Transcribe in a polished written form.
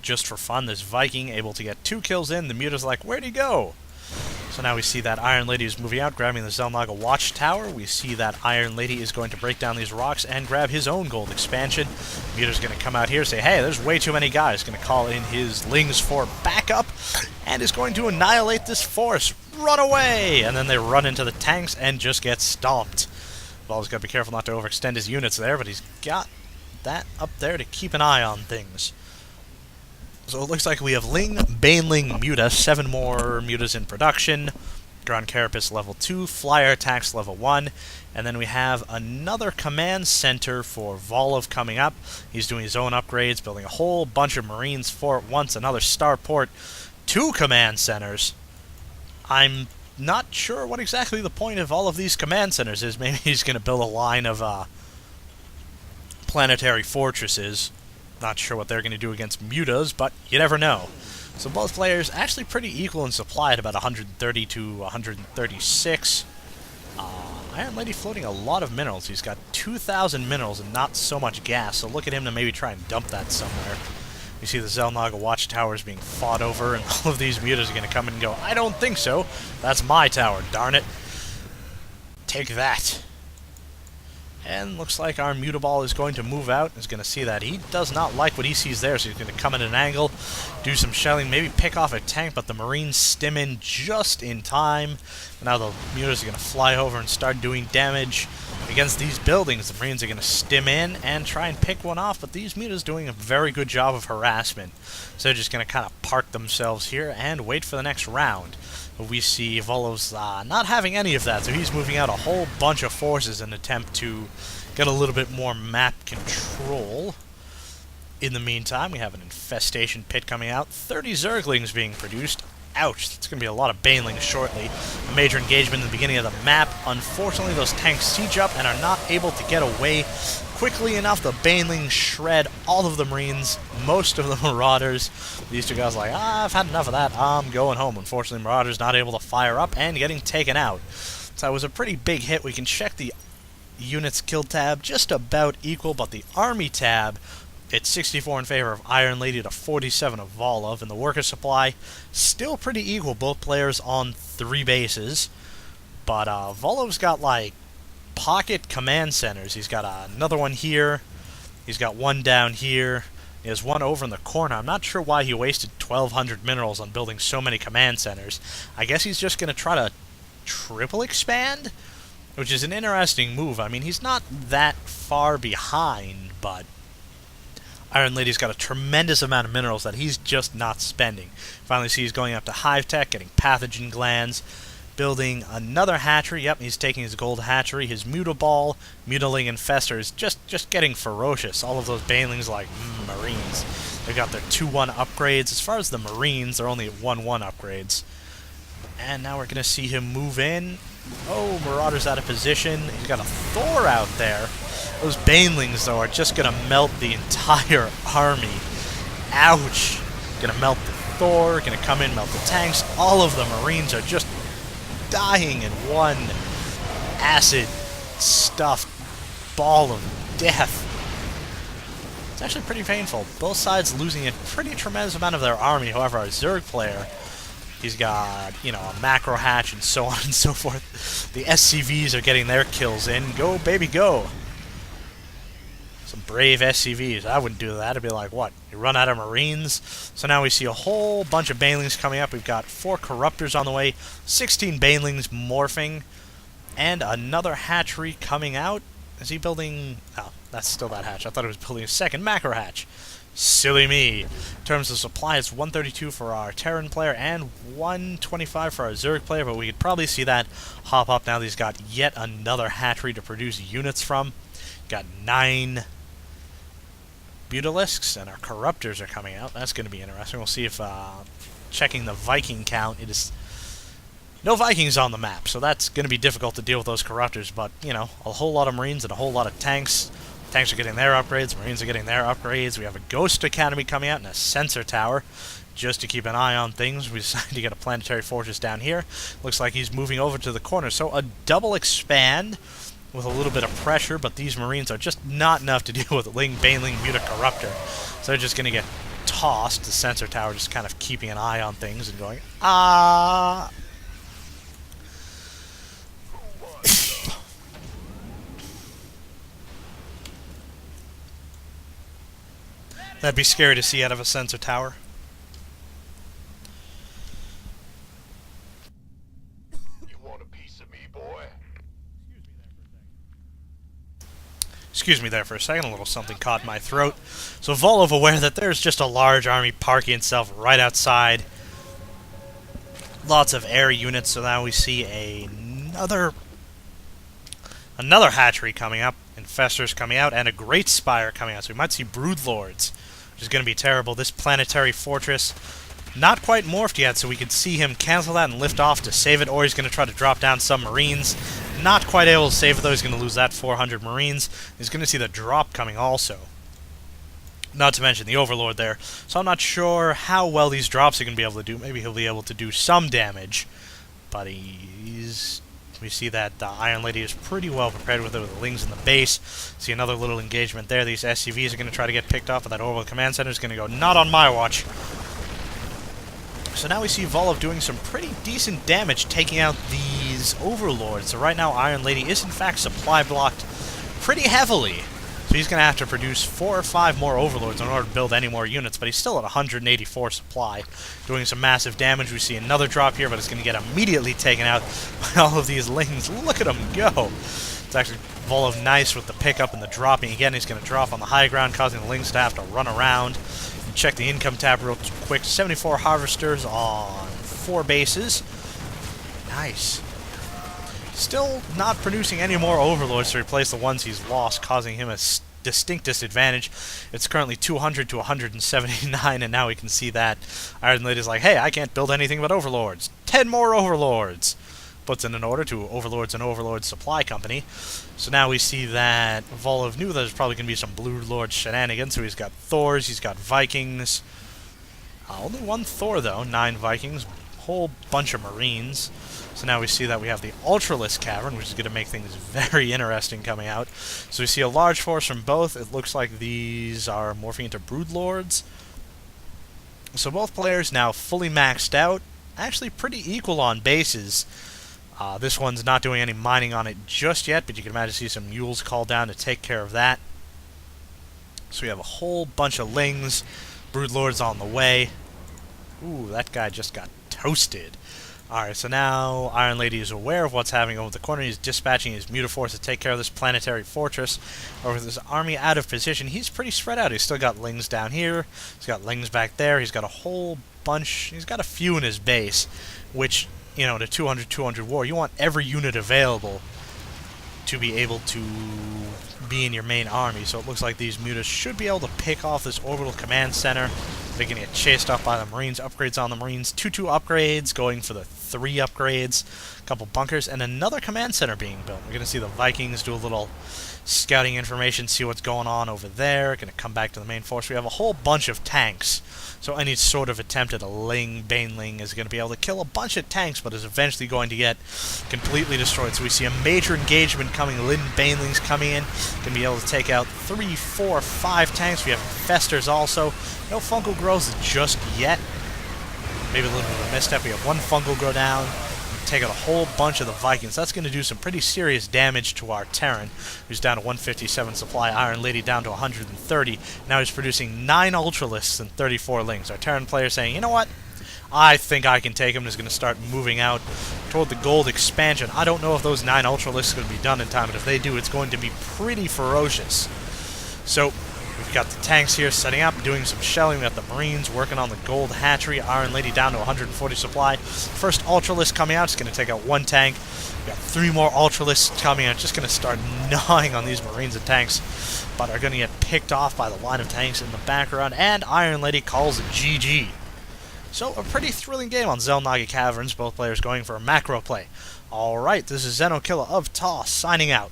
just for fun. This Viking able to get 2 kills in. The Muta's like, where'd he go? So now we see that IronLady is moving out, grabbing the Xel'Naga Watchtower. We see that IronLady is going to break down these rocks and grab his own gold expansion. Muta's going to come out here and say, hey, there's way too many guys. Going to call in his Lings for backup and is going to annihilate this force. Run away! And then they run into the tanks and just get stomped. Volov's got to be careful not to overextend his units there, but he's got that up there to keep an eye on things. So it looks like we have Ling, Baneling, Muta, 7 more Mutas in production, Ground Carapace level 2, Flyer Attacks level 1, and then we have another command center for Volov coming up. He's doing his own upgrades, building a whole bunch of Marines for it once, another starport, 2 command centers. I'm not sure what exactly the point of all of these command centers is. Maybe he's going to build a line of planetary fortresses. Not sure what they're going to do against Mutas, but you never know. So both players actually pretty equal in supply at about 130 to 136. IronLady floating a lot of minerals. He's got 2,000 minerals and not so much gas, so look at him to maybe try and dump that somewhere. You see the Xel'Naga Watchtowers being fought over, and all of these Mutas are going to come in and go, I don't think so. That's my tower, darn it. Take that. And looks like our Mutaball is going to move out. Is going to see that he does not like what he sees there, so he's going to come at an angle, do some shelling, maybe pick off a tank, but the Marines stim in just in time. Now the Mutas are going to fly over and start doing damage against these buildings. The Marines are going to stim in and try and pick one off, but these Mutas doing a very good job of harassment. So they're just going to kind of park themselves here and wait for the next round. We see Volov's not having any of that, so he's moving out a whole bunch of forces in an attempt to get a little bit more map control. In the meantime, we have an infestation pit coming out, 30 Zerglings being produced. Ouch, it's going to be a lot of Banelings shortly. A major engagement in the beginning of the map. Unfortunately, those tanks siege up and are not able to get away quickly enough. The Banelings shred all of the Marines, most of the Marauders. These 2 guys are like, I've had enough of that, I'm going home. Unfortunately, Marauders not able to fire up and getting taken out. So it was a pretty big hit. We can check the units kill tab, just about equal, but the army tab, it's 64 in favor of IronLady to 47 of Volov, and the worker supply, still pretty equal, both players on 3 bases. But Volov's got, like, pocket command centers. He's got another one here, he's got one down here, he has one over in the corner. I'm not sure why he wasted 1,200 minerals on building so many command centers. I guess he's just going to try to triple expand, which is an interesting move. I mean, he's not that far behind, but IronLady's got a tremendous amount of minerals that he's just not spending. Finally see he's going up to Hive Tech, getting pathogen glands, building another hatchery. Yep, he's taking his gold hatchery, his Mutaball, Mutaling Infestor is just getting ferocious. All of those Banelings like Marines. They've got their 2-1 upgrades. As far as the Marines, they're only at 1-1 upgrades. And now we're going to see him move in. Oh, Marauder's out of position. He's got a Thor out there. Those Banelings, though, are just going to melt the entire army. Ouch. Going to melt the Thor, going to come in, melt the tanks. All of the Marines are just dying in one acid-stuffed ball of death. It's actually pretty painful. Both sides losing a pretty tremendous amount of their army. However, our Zerg player, he's got, you know, a macro hatch and so on and so forth. The SCVs are getting their kills in. Go, baby, go. Some brave SCVs. I wouldn't do that. I'd be like, what? You run out of Marines? So now we see a whole bunch of Banelings coming up. We've got 4 Corruptors on the way, 16 Banelings morphing, and another hatchery coming out. Is he building... Oh, that's still that hatch. I thought he was building a second macro hatch. Silly me. In terms of supply, it's 132 for our Terran player and 125 for our Zerg player, but we could probably see that hop up now that he's got yet another hatchery to produce units from. Got 9 Butalisks, and our Corruptors are coming out. That's going to be interesting. We'll see if, checking the Viking count, it is... No Vikings on the map, so that's going to be difficult to deal with those Corruptors, but, you know, a whole lot of Marines and a whole lot of tanks. Tanks are getting their upgrades, Marines are getting their upgrades. We have a Ghost Academy coming out and a Sensor Tower, just to keep an eye on things. We decided to get a Planetary Fortress down here. Looks like he's moving over to the corner, so a double expand with a little bit of pressure, but these Marines are just not enough to deal with Ling, Baneling, Muta, Corruptor. So they're just going to get tossed. The sensor tower just kind of keeping an eye on things and going, ah. That'd be scary to see out of a sensor tower. You want a piece of me, boy? Excuse me there for a second, a little something caught my throat. So Volov aware that there's just a large army parking itself right outside. Lots of air units, so now we see another hatchery coming up, infestors coming out, and a great spire coming out. So we might see broodlords, which is going to be terrible. This planetary fortress, not quite morphed yet, so we could see him cancel that and lift off to save it, or he's going to try to drop down some marines. Not quite able to save it, though. He's going to lose that 400 marines. He's going to see the drop coming also. Not to mention the Overlord there. So I'm not sure how well these drops are going to be able to do. Maybe he'll be able to do some damage. But he's... We see that the IronLady is pretty well prepared with it, with the Lings in the base. See another little engagement there. These SCVs are going to try to get picked off, but that Orbital Command Center is going to go, not on my watch. So now we see Volov doing some pretty decent damage, taking out these Overlords. So right now IronLady is in fact supply blocked pretty heavily. So he's going to have to produce 4 or 5 more Overlords in order to build any more units, but he's still at 184 supply, doing some massive damage. We see another drop here, but it's going to get immediately taken out by all of these Lings. Look at him go! It's actually Volov nice with the pickup and the dropping. Again, he's going to drop on the high ground, causing the Lings to have to run around. And check the income tab real quick. 74 Harvesters on 4 bases. Nice. Still not producing any more Overlords to replace the ones he's lost, causing him a distinct disadvantage. It's currently 200 to 179, and now we can see that IronLady's like, hey, I can't build anything but Overlords. 10 more Overlords! Puts in an order to Overlords and Overlords Supply Company. So now we see that Volov knew there's probably going to be some Blue Lord shenanigans, so he's got Thors, he's got Vikings. Only one Thor, though. 9 Vikings. Whole bunch of Marines. So now we see that we have the Ultralisk Cavern, which is going to make things very interesting coming out. So we see a large force from both. It looks like these are morphing into Broodlords. So both players now fully maxed out. Actually pretty equal on bases. This one's not doing any mining on it just yet, but you can imagine see some mules called down to take care of that. So we have a whole bunch of Lings. Broodlords on the way. Ooh, that guy just got toasted. Alright, so now IronLady is aware of what's happening over the corner. He's dispatching his Mutaforce to take care of this planetary fortress. Or with his army out of position, he's pretty spread out. He's still got Lings down here. He's got Lings back there. He's got a whole bunch. He's got a few in his base, which, you know, in a 200-200 war, you want every unit available to be able to be in your main army. So it looks like these Mutas should be able to pick off this Orbital Command Center. They're going to get chased off by the Marines. Upgrades on the Marines. 2-2 upgrades, going for the 3 upgrades. A couple bunkers, and another command center being built. We're going to see the Vikings do a little scouting information, see what's going on over there. Going to come back to the main force. We have a whole bunch of tanks. So any sort of attempt at a Baneling is going to be able to kill a bunch of tanks, but is eventually going to get completely destroyed. So we see a major engagement coming. Banelings coming in. Going to be able to take out 3, 4, 5 tanks. We have Infestors also. No fungal growth just yet. Maybe a little bit of a misstep. We have 1 fungal grow down. Take out a whole bunch of the Vikings. That's going to do some pretty serious damage to our Terran, who's down to 157 supply. IronLady down to 130. Now he's producing 9 Ultralisks and 34 Lings. Our Terran player saying, you know what? I think I can take him. Is going to start moving out toward the gold expansion. I don't know if those 9 Ultralisks are going to be done in time, but if they do, it's going to be pretty ferocious. So we've got the tanks here setting up, doing some shelling. We got the Marines working on the gold hatchery. IronLady down to 140 supply. First Ultralisk coming out. It's going to take out 1 tank. We've got 3 more Ultralisks coming out. Just going to start gnawing on these Marines and tanks, but are going to get picked off by the line of tanks in the background. And IronLady calls it GG. So a pretty thrilling game on Xel'Naga Caverns. Both players going for a macro play. Alright, this is Xenokilla of TAW signing out.